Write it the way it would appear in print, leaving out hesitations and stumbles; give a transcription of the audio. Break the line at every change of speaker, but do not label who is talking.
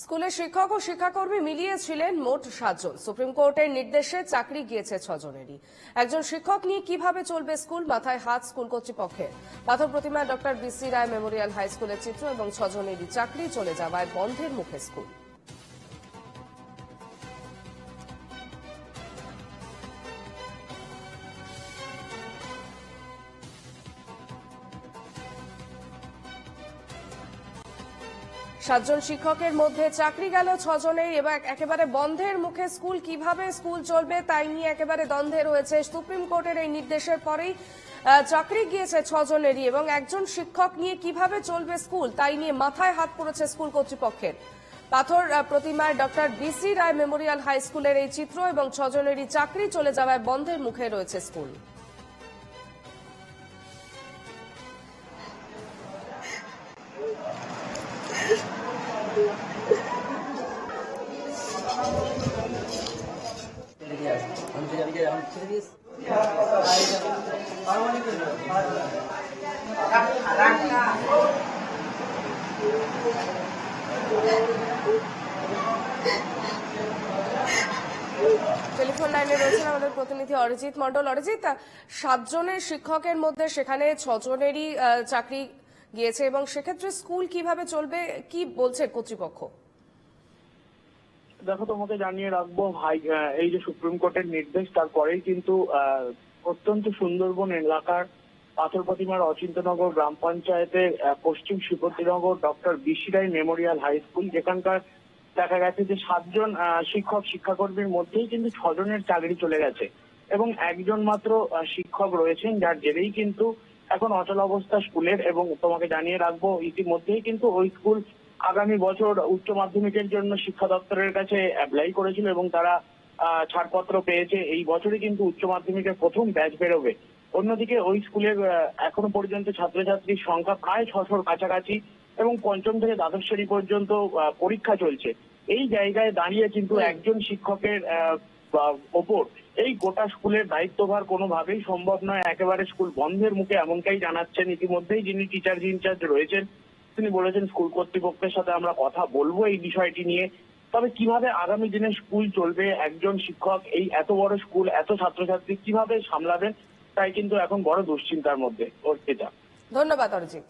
স্কুলে শিক্ষক ও শিক্ষাকর্মী মিলিয়ে ছিলেন মোট 7 জন। সুপ্রিম কোর্টের নির্দেশে চাকরি গিয়েছে 6 জনেরই। একজন শিক্ষক নিয়ে কিভাবে চলবে স্কুল, মাথায় হাত স্কুল কর্তৃপক্ষের। পাথর প্রতিমা ডক্টর বিসি রায় মেমোরিয়াল হাই স্কুলের চিত্র এবং 6 জনেরই চাকরি চলে যাওয়ায় বন্ধের মুখে স্কুল। সাতজন শিক্ষকের মধ্যে চাকরি গেল 6 জনের। এবার একেবারে বন্ধের মুখে স্কুল। কিভাবে স্কুল চলবে তাই নিয়ে একেবারে দ্বন্দ্বে রয়েছে। সুপ্রিম কোর্টের এই নির্দেশের পরেই চাকরি গিয়েছে 6 জনেরই এবং একজন শিক্ষক নিয়ে কিভাবে চলবে স্কুল তাই নিয়ে মাথায় হাত পড়েছে স্কুল কর্তৃপক্ষের। পাথর প্রতিমায় ডক্টর বিসি রায় মেমোরিয়াল হাই স্কুলের এই চিত্র এবং 6 জনেরই চাকরি চলে যাওয়ায় বন্ধের মুখে রয়েছে স্কুল। টেলিফোন লাইনে রয়েছেন আমাদের প্রতিনিধি অরিজিৎ মন্ডল। অরিজিৎ, 7 জনের শিক্ষকের মধ্যে সেখানে 6 জনেরই চাকরি গিয়েছে এবং সেক্ষেত্রে স্কুল কিভাবে চলবে, কি বলছে কর্তৃপক্ষ?
দেখো, তোমাকে জানিয়ে রাখবো ভাই, এই যে সুপ্রিম কোর্টের নির্দেশ তারপরেই কিন্তু অত্যন্ত সুন্দরবন এলাকার পাথর প্রতিমার অচিন্তনগর গ্রাম পঞ্চায়েতের পশ্চিম শ্রীপতিনগর ডক্টর বিসি রায় মেমোরিয়াল হাই স্কুল, যেখানকার দেখা গেছে যে 7 জন শিক্ষক শিক্ষাকর্মীর মধ্যেই কিন্তু 6 জনের চাকরি চলে গেছে এবং একজন মাত্র শিক্ষক রয়েছেন, যার জেরেই কিন্তু এখন অচল অবস্থা স্কুলের। এবং তোমাকে জানিয়ে রাখবো ইতিমধ্যেই কিন্তু ওই স্কুল আগামী বছর উচ্চ মাধ্যমিকের জন্য শিক্ষা দপ্তরের কাছে অ্যাপ্লাই করেছিল এবং তারা ছাড়পত্র পেয়েছে। এই বছরই কিন্তু উচ্চ মাধ্যমিকের প্রথম ব্যাচ বেরোবে। অন্যদিকে ওই স্কুলের এখনো পর্যন্ত ছাত্রছাত্রীর সংখ্যা প্রায় 600-র কাছাকাছি এবং পঞ্চম থেকে দ্বাদশ শ্রেণী পর্যন্ত পরীক্ষা চলছে। এই জায়গায় দাঁড়িয়ে কিন্তু একজন শিক্ষকের ওপর এই গোটা স্কুলের দায়িত্বভার কোনোভাবেই সম্ভব নয়। একেবারে স্কুল বন্ধের মুখে এমনটাই জানাচ্ছেন ইতিমধ্যেই যিনি টিচার ইনচার্জ রয়েছেন। তিনি বলেছেন স্কুল কর্তৃপক্ষের সাথে আমরা কথা বলবো এই বিষয়টি নিয়ে। তবে কিভাবে আগামী দিনে স্কুল চলবে, একজন শিক্ষক এই এত বড় স্কুল এত ছাত্রছাত্রী কিভাবে সামলাবেন, তাই কিন্তু এখন বড় দুশ্চিন্তার মধ্যে অর্পিতা।
ধন্যবাদ অরিজিৎ।